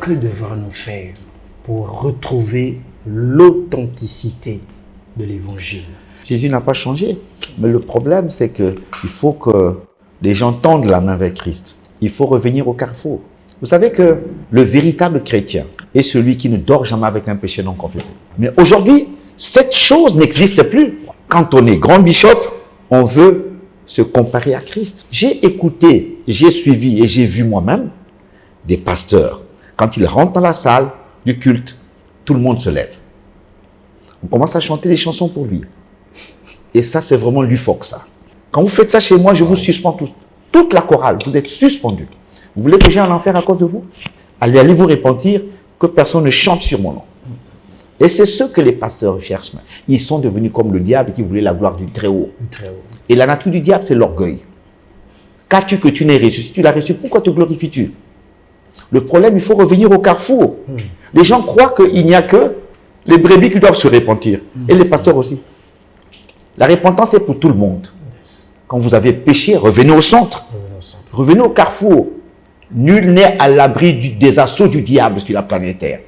que devons-nous faire pour retrouver l'authenticité de l'évangile? Jésus n'a pas changé. Mais le problème, c'est qu'il faut que les gens tendent la main vers Christ. Il faut revenir au carrefour. Vous savez que le véritable chrétien est celui qui ne dort jamais avec un péché non confessé. Mais aujourd'hui, cette chose n'existe plus. Quand on est grand bishop, on veut se comparer à Christ. J'ai écouté, j'ai suivi et j'ai vu moi-même des pasteurs. Quand ils rentrent dans la salle du culte, tout le monde se lève. On commence à chanter des chansons pour lui. Et ça, c'est vraiment l'UFOC, ça. Quand vous faites ça chez moi, je vous suspends tous. Toute la chorale, vous êtes suspendus. Vous voulez que j'aille en enfer à cause de vous? Allez vous repentir, que personne ne chante sur mon nom. Et c'est ce que les pasteurs cherchent. Ils sont devenus comme le diable qui voulait la gloire du Très-Haut. Et la nature du diable, c'est l'orgueil. Qu'as-tu que tu n'aies reçu? Si tu l'as reçu, pourquoi te glorifies-tu? Le problème, il faut revenir au carrefour. Les gens croient qu'il n'y a que les brebis qui doivent se repentir. Et les pasteurs aussi. La repentance est pour tout le monde. Quand vous avez péché, revenez au centre. Revenez au carrefour. Nul n'est à l'abri des assauts du diable sur la planète Terre.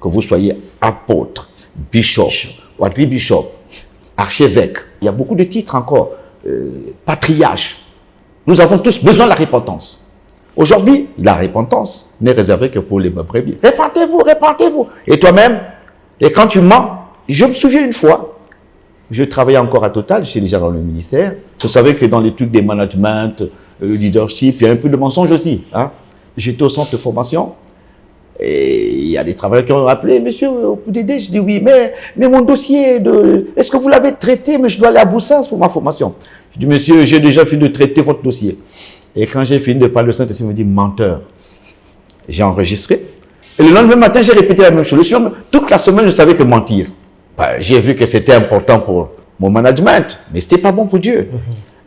Que vous soyez apôtre, bishop, quadribishop, archevêque. Il y a beaucoup de titres encore. Patriarche. Nous avons tous besoin de la repentance. Aujourd'hui, la repentance n'est réservée que pour les brebis. Repentez-vous, repentez-vous. Et toi-même, et quand tu mens, je me souviens une fois, je travaillais encore à Total, j'étais déjà dans le ministère. Vous savez que dans les trucs des management, leadership, il y a un peu de mensonge aussi. Hein? J'étais au centre de formation et il y a des travailleurs qui ont appelé, monsieur, vous pouvez aider? Je dis oui, mais mon dossier, est-ce que vous l'avez traité? Mais je dois aller à Boussens pour ma formation. Je dis, monsieur, j'ai déjà fini de traiter votre dossier. Et quand j'ai fini de parler, le Saint-Esprit me dit, menteur. J'ai enregistré. Et le lendemain matin, j'ai répété la même chose. Toute la semaine, je savais que mentir. J'ai vu que c'était important pour mon management, mais ce n'était pas bon pour Dieu.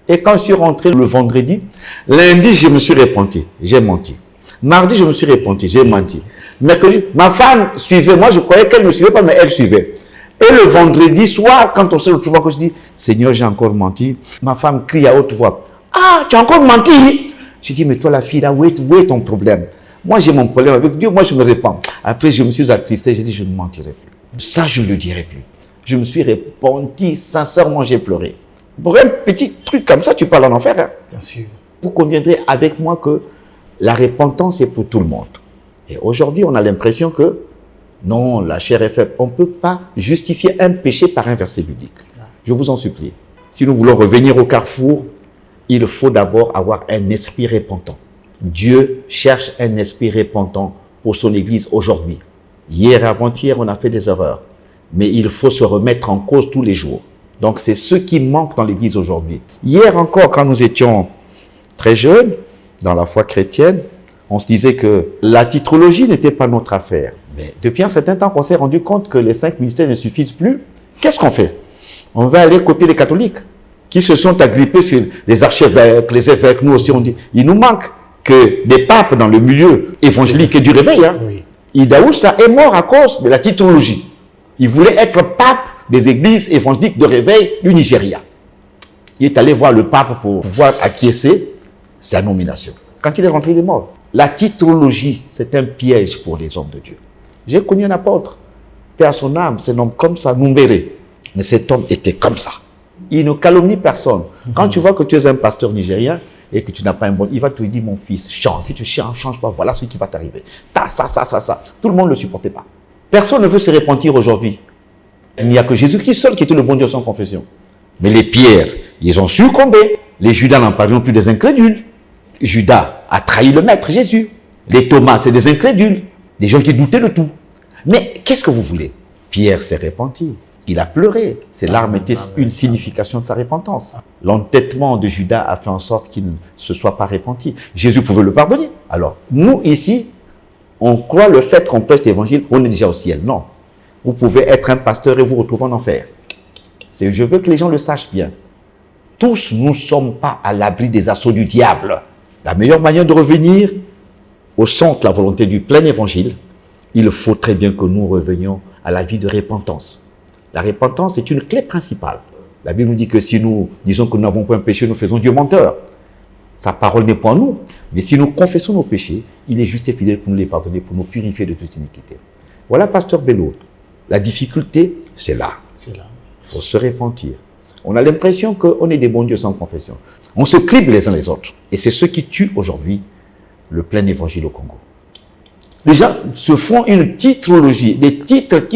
Et quand je suis rentré le vendredi, lundi, je me suis repenti, j'ai menti. Mardi, je me suis repenti, j'ai menti. Mercredi, ma femme suivait, moi je croyais qu'elle ne suivait pas, mais elle suivait. Et le vendredi soir, quand on se retrouve, je dis, Seigneur, j'ai encore menti. Ma femme crie à haute voix, ah, tu as encore menti? Je dis, mais toi la fille là, où est ton problème? Moi j'ai mon problème avec Dieu, moi je me répands. Après je me suis attristé, j'ai dit, je ne mentirai plus. Ça, je ne le dirai plus. Je me suis repenti, sincèrement, j'ai pleuré. Pour un petit truc comme ça, tu parles en enfer. Hein? Bien sûr. Vous conviendrez avec moi que la repentance est pour tout le monde. Et aujourd'hui, on a l'impression que non, la chair est faible. On ne peut pas justifier un péché par un verset biblique. Je vous en supplie. Si nous voulons revenir au carrefour, il faut d'abord avoir un esprit repentant. Dieu cherche un esprit repentant pour son Église aujourd'hui. Hier et avant-hier, on a fait des erreurs. Mais il faut se remettre en cause tous les jours. Donc, c'est ce qui manque dans l'Église aujourd'hui. Hier encore, quand nous étions très jeunes, dans la foi chrétienne, on se disait que la titrologie n'était pas notre affaire. Mais depuis un certain temps qu'on s'est rendu compte que les 5 ministères ne suffisent plus, qu'est-ce qu'on fait? On va aller copier les catholiques qui se sont agrippés sur les archevêques, les évêques. Nous aussi, on dit, il nous manque que des papes dans le milieu évangélique et du réveil. Hein. Oui. Idaoussa est mort à cause de la titrologie. Il voulait être pape des églises évangéliques de réveil du Nigeria. Il est allé voir le pape pour pouvoir acquiescer sa nomination. Quand il est rentré, il est mort. La titrologie, c'est un piège pour les hommes de Dieu. J'ai connu un apôtre, paix à son âme, c'est un homme comme ça, Numbéré. Mais cet homme était comme ça. Il ne calomnie personne. Quand tu vois que tu es un pasteur nigérien et que tu n'as pas un bon, il va te dire, mon fils, change. Si tu changes pas, voilà ce qui va t'arriver. Ça. Tout le monde ne le supportait pas. Personne ne veut se repentir aujourd'hui. Il n'y a que Jésus-Christ seul qui était le bon Dieu sans confession. Mais les pierres, ils ont succombé. Les Judas n'en parlons plus des incrédules. Judas a trahi le maître Jésus. Les Thomas, c'est des incrédules. Des gens qui doutaient de tout. Mais qu'est-ce que vous voulez? Pierre s'est repenti. Il a pleuré. Ses larmes étaient une signification de sa repentance. L'entêtement de Judas a fait en sorte qu'il ne se soit pas repenti. Jésus pouvait le pardonner. Alors, nous ici, on croit le fait qu'on prêche l'évangile, on est déjà au ciel. Non. Vous pouvez être un pasteur et vous retrouver en enfer. Je veux que les gens le sachent bien. Tous, nous ne sommes pas à l'abri des assauts du diable. La meilleure manière de revenir au centre de la volonté du plein évangile, il faut très bien que nous revenions à la vie de repentance. La repentance est une clé principale. La Bible nous dit que si nous disons que nous n'avons pas un péché, nous faisons Dieu menteur. Sa parole n'est point en nous. Mais si nous confessons nos péchés, il est juste et fidèle pour nous les pardonner, pour nous purifier de toute iniquité. Voilà, pasteur Bello. La difficulté, c'est là. C'est là. Il faut se repentir. On a l'impression qu'on est des bons dieux sans confession. On se crible les uns les autres. Et c'est ce qui tue aujourd'hui le plein évangile au Congo. Les gens se font une titrologie, des titres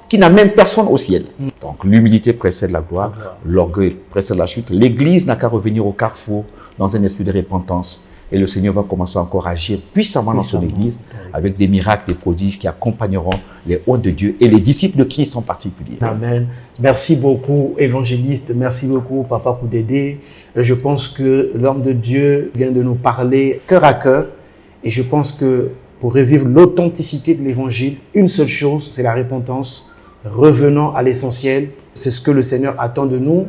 qui n'amènent personne au ciel. Donc l'humilité précède la gloire, l'orgueil précède la chute. L'Église n'a qu'à revenir au carrefour dans un esprit de repentance. Et le Seigneur va commencer encore à agir puissamment dans son Église avec des miracles, des prodiges qui accompagneront les hôtes de Dieu et les disciples de Christ en particulier. Amen. Merci beaucoup, évangéliste. Merci beaucoup, Papa Koudédé. Je pense que l'homme de Dieu vient de nous parler cœur à cœur. Et je pense que pour revivre l'authenticité de l'évangile, une seule chose, c'est la repentance. Revenons à l'essentiel. C'est ce que le Seigneur attend de nous.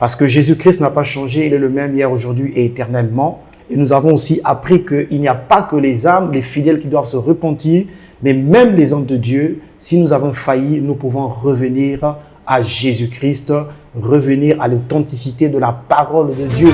Parce que Jésus-Christ n'a pas changé. Il est le même hier, aujourd'hui et éternellement. Et nous avons aussi appris qu'il n'y a pas que les âmes, les fidèles qui doivent se repentir, mais même les hommes de Dieu, si nous avons failli, nous pouvons revenir à Jésus-Christ, revenir à l'authenticité de la parole de Dieu.